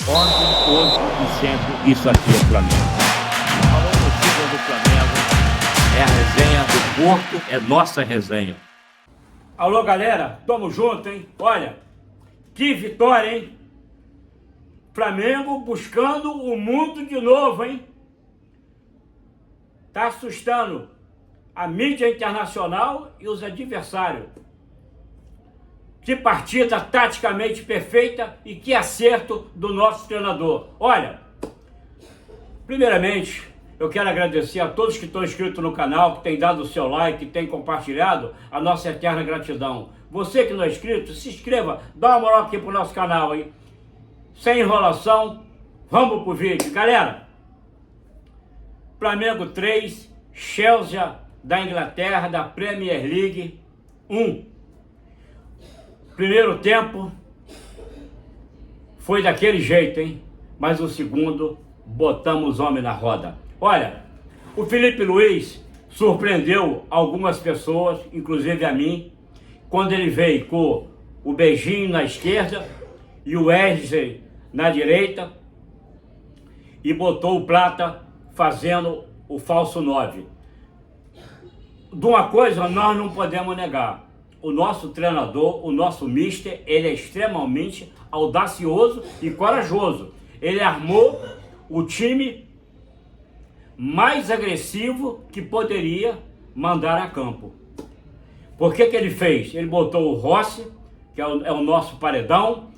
Ontem, hoje e sempre, isso aqui é Flamengo. Falou no título do Flamengo, é a resenha do Porto, é nossa resenha. Alô, galera, tamo junto, hein? Olha, que vitória, hein? Flamengo buscando o mundo de novo, hein? Tá assustando a mídia internacional e os adversários. Que partida taticamente perfeita e que acerto do nosso treinador. Olha, primeiramente, eu quero agradecer a todos que estão inscritos no canal, que têm dado o seu like, que têm compartilhado, a nossa eterna gratidão. Você que não é inscrito, se inscreva, dá uma moral aqui pro nosso canal, hein? Sem enrolação, vamos pro vídeo. Galera, Flamengo 3, Chelsea da Inglaterra, da Premier League 1. Primeiro tempo foi daquele jeito, hein? Mas o segundo, botamos homem na roda. Olha, o Felipe Luiz surpreendeu algumas pessoas, inclusive a mim, quando ele veio com o Beijinho na esquerda e o Wesley na direita e botou o Plata fazendo o falso 9. De uma coisa nós não podemos negar. O nosso treinador, o nosso mister, ele é extremamente audacioso e corajoso. Ele armou o time mais agressivo que poderia mandar a campo. Por que ele fez? Ele botou o Rossi, que é o nosso paredão,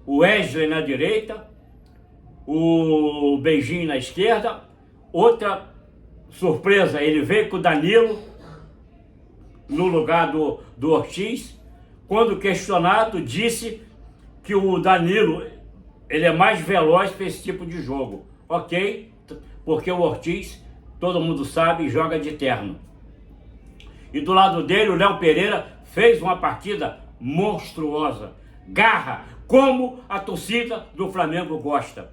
o Wesley na direita, o Beijinho na esquerda. Outra surpresa, ele veio com o Danilo no lugar do Ortiz. Quando questionado, disse que o Danilo ele é mais veloz para esse tipo de jogo. Ok, porque o Ortiz, todo mundo sabe, joga de terno. E do lado dele, o Léo Pereira fez uma partida monstruosa. Garra, como a torcida do Flamengo gosta.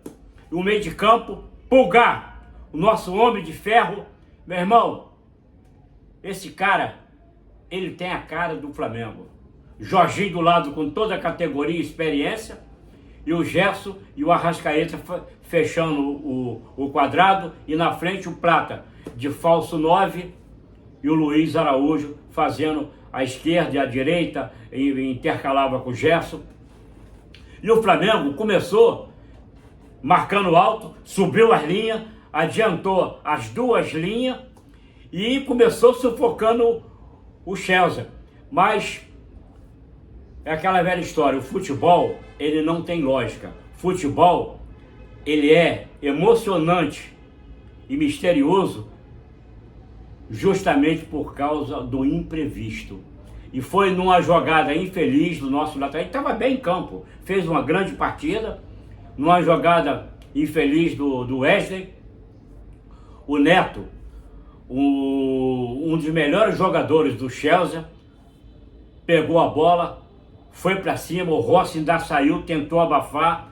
E o meio de campo, Pulgar, o nosso homem de ferro. Meu irmão, esse cara, ele tem a cara do Flamengo. Jorginho do lado com toda a categoria e experiência. E o Gerson e o Arrascaeta fechando o quadrado. E na frente o Plata de falso 9. E o Luiz Araújo fazendo a esquerda e a direita. E intercalava com o Gerson. E o Flamengo começou marcando alto. Subiu as linhas. Adiantou as duas linhas. E começou sufocando o Chelsea. Mas é aquela velha história, o futebol ele não tem lógica. Futebol ele é emocionante e misterioso justamente por causa do imprevisto. E foi numa jogada infeliz do nosso lateral, ele estava bem em campo, fez uma grande partida, numa jogada infeliz do Wesley, o Neto, um dos melhores jogadores do Chelsea, pegou a bola, foi para cima, o Rossi ainda saiu, tentou abafar,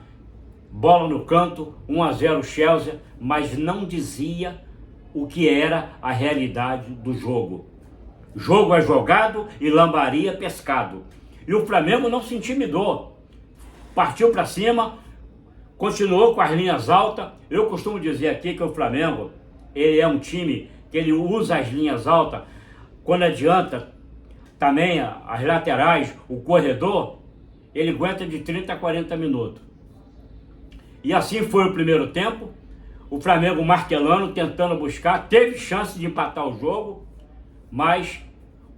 bola no canto, 1-0 Chelsea, mas não dizia o que era a realidade do jogo. Jogo é jogado e lambaria pescado. E o Flamengo não se intimidou, partiu para cima, continuou com as linhas altas. Eu costumo dizer aqui que o Flamengo, ele é um time que ele usa as linhas altas, quando adianta também as laterais, o corredor, ele aguenta de 30 a 40 minutos. E assim foi o primeiro tempo, o Flamengo martelando, tentando buscar, teve chance de empatar o jogo, mas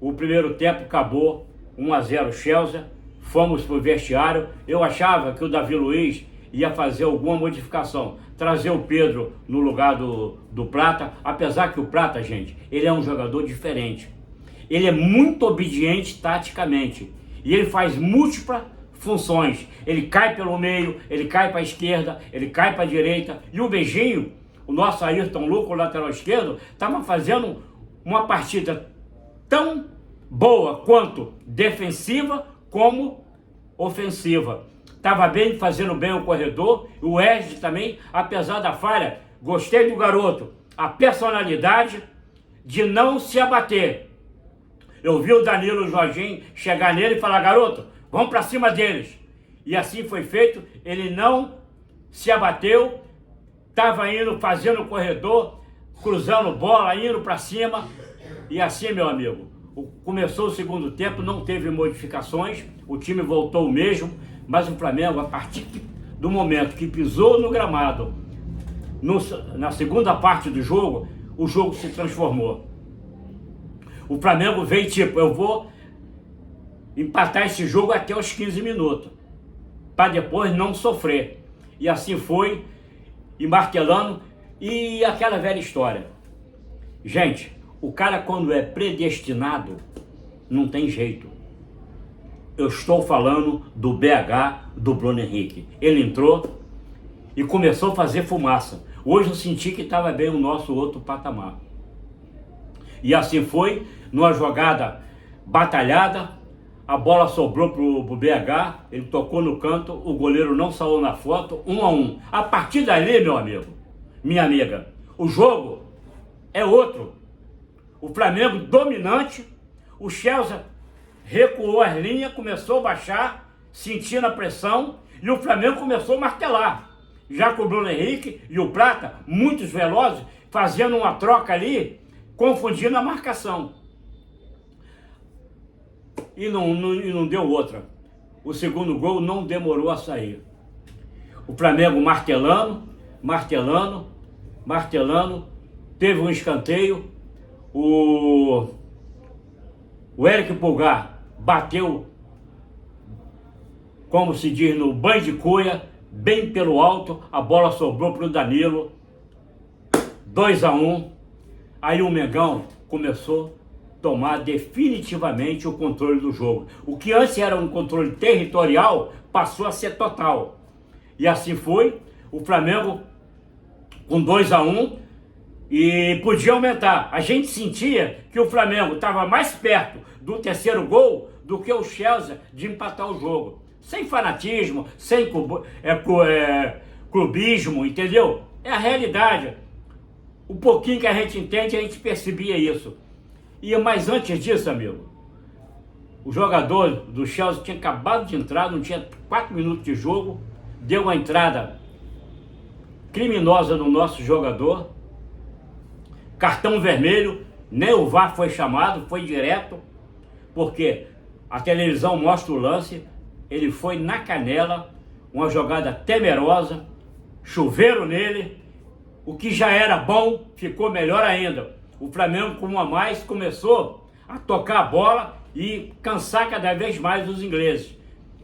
o primeiro tempo acabou 1-0 Chelsea, fomos para o vestiário. Eu achava que o Davi Luiz ia fazer alguma modificação, trazer o Pedro no lugar do Plata, apesar que o Plata, gente, ele é um jogador diferente. Ele é muito obediente taticamente e ele faz múltiplas funções. Ele cai pelo meio, ele cai para a esquerda, ele cai para a direita. E o Beijinho, o nosso Ayrton Lucas, o lateral esquerdo, estava fazendo uma partida tão boa quanto defensiva como ofensiva. Estava bem, fazendo bem o corredor. O Wesley também, apesar da falha, gostei do garoto. A personalidade de não se abater. Eu vi o Danilo e o Jorginho chegar nele e falar: garoto, vamos para cima deles. E assim foi feito. Ele não se abateu, estava indo, fazendo o corredor, cruzando bola, indo para cima. E assim, meu amigo, começou o segundo tempo, não teve modificações, o time voltou o mesmo, mas o Flamengo, a partir do momento que pisou no gramado, na segunda parte do jogo, o jogo se transformou. O Flamengo veio tipo, eu vou empatar esse jogo até os 15 minutos, para depois não sofrer. E assim foi, e martelando, e aquela velha história. Gente, o cara quando é predestinado, não tem jeito. Eu estou falando do BH, do Bruno Henrique. Ele entrou e começou a fazer fumaça. Hoje eu senti que estava bem o nosso outro patamar. E assim foi, numa jogada batalhada, a bola sobrou pro BH, ele tocou no canto, o goleiro não saiu na foto, 1-1. A partir dali, meu amigo, minha amiga, o jogo é outro. O Flamengo dominante, o Chelsea recuou as linhas, começou a baixar, sentindo a pressão, e o Flamengo começou a martelar. Já com o Bruno Henrique e o Prata, muitos velozes, fazendo uma troca ali, confundindo a marcação. E não deu outra. O segundo gol não demorou a sair. O Flamengo martelando, teve um escanteio, o Eric Pulgar bateu, como se diz, no banho de cuia, bem pelo alto, a bola sobrou para o Danilo, 2-1, aí o Mengão começou a tomar definitivamente o controle do jogo. O que antes era um controle territorial, passou a ser total. E assim foi, o Flamengo com 2-1, e podia aumentar. A gente sentia que o Flamengo estava mais perto do terceiro gol do que o Chelsea de empatar o jogo. Sem fanatismo, sem clubismo, entendeu? É a realidade. O pouquinho que a gente entende, a gente percebia isso. Mas antes disso, amigo, o jogador do Chelsea tinha acabado de entrar, não tinha 4 minutos de jogo, deu uma entrada criminosa no nosso jogador, cartão vermelho, nem o VAR foi chamado, foi direto, porque a televisão mostra o lance, ele foi na canela, uma jogada temerosa, chuveiro nele, o que já era bom, ficou melhor ainda. O Flamengo, com um a mais, começou a tocar a bola e cansar cada vez mais os ingleses.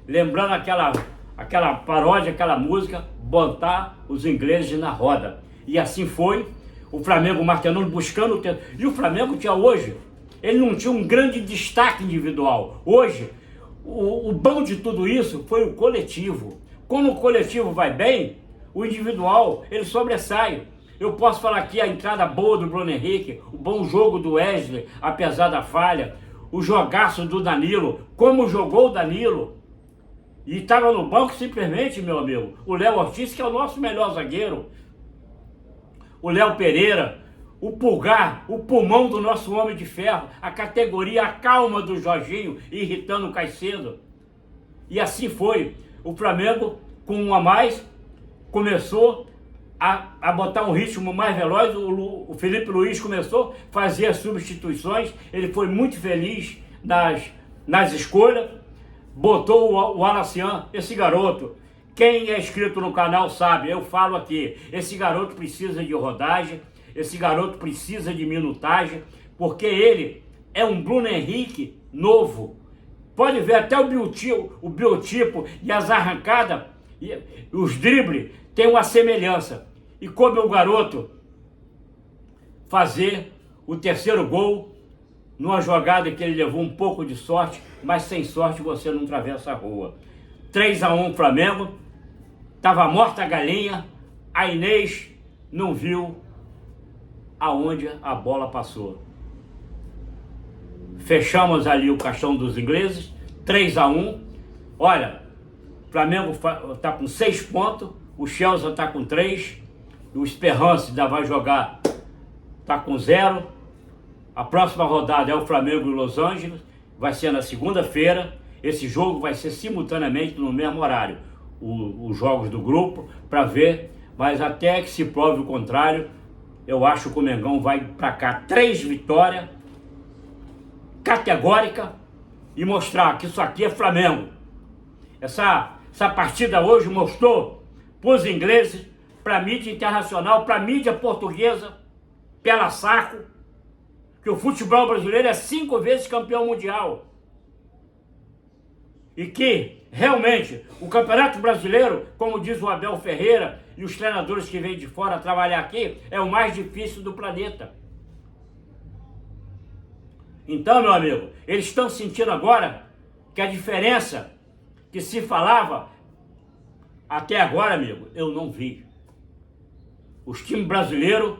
Lembrando aquela paródia, aquela música, botar os ingleses na roda. E assim foi, o Flamengo martelando, buscando o tempo. E o Flamengo tinha hoje, ele não tinha um grande destaque individual. Hoje, o bom de tudo isso foi o coletivo. Quando o coletivo vai bem, o individual, ele sobressai. Eu posso falar aqui a entrada boa do Bruno Henrique, o bom jogo do Wesley, apesar da falha, o jogaço do Danilo, como jogou o Danilo. E estava no banco simplesmente, meu amigo, o Léo Ortiz, que é o nosso melhor zagueiro. O Léo Pereira, o Pulgar, o pulmão do nosso homem de ferro, a categoria, a calma do Jorginho, irritando o Caicedo. E assim foi. O Flamengo, com um a mais, começou a botar um ritmo mais veloz. O Felipe Luiz começou a fazer as substituições. Ele foi muito feliz nas escolhas. Botou o Alacian, esse garoto. Quem é inscrito no canal sabe, eu falo aqui, esse garoto precisa de rodagem, esse garoto precisa de minutagem, porque ele é um Bruno Henrique novo. Pode ver até o biotipo e as arrancadas, e os dribles, tem uma semelhança. E como o garoto fazer o terceiro gol, numa jogada que ele levou um pouco de sorte, mas sem sorte você não atravessa a rua. 3-1 Flamengo. Estava morta a galinha, a Inês não viu aonde a bola passou. Fechamos ali o caixão dos ingleses, 3-1. Olha, o Flamengo está com 6 pontos, o Chelsea está com 3, o Esperance ainda vai jogar, está com 0. A próxima rodada é o Flamengo e Los Angeles, vai ser na segunda-feira. Esse jogo vai ser simultaneamente no mesmo horário. os jogos do grupo para ver, mas até que se prove o contrário, eu acho que o Mengão vai para cá 3 vitórias categórica e mostrar que isso aqui é Flamengo. Essa partida hoje mostrou para os ingleses, para a mídia internacional, para a mídia portuguesa, pela saco, que o futebol brasileiro é 5 vezes campeão mundial. E que, realmente, o Campeonato Brasileiro, como diz o Abel Ferreira e os treinadores que vêm de fora trabalhar aqui, é o mais difícil do planeta. Então, meu amigo, eles estão sentindo agora que a diferença que se falava até agora, amigo, eu não vi. Os times brasileiros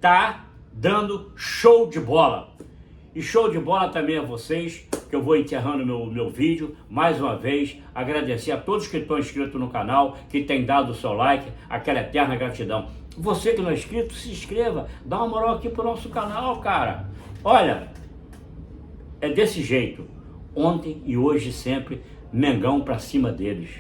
tá dando show de bola. E show de bola também a vocês, que eu vou encerrando meu vídeo. Mais uma vez, agradecer a todos que estão inscritos no canal, que têm dado o seu like, aquela eterna gratidão. Você que não é inscrito, se inscreva, dá uma moral aqui pro nosso canal, cara. Olha, é desse jeito. Ontem e hoje sempre, Mengão pra cima deles.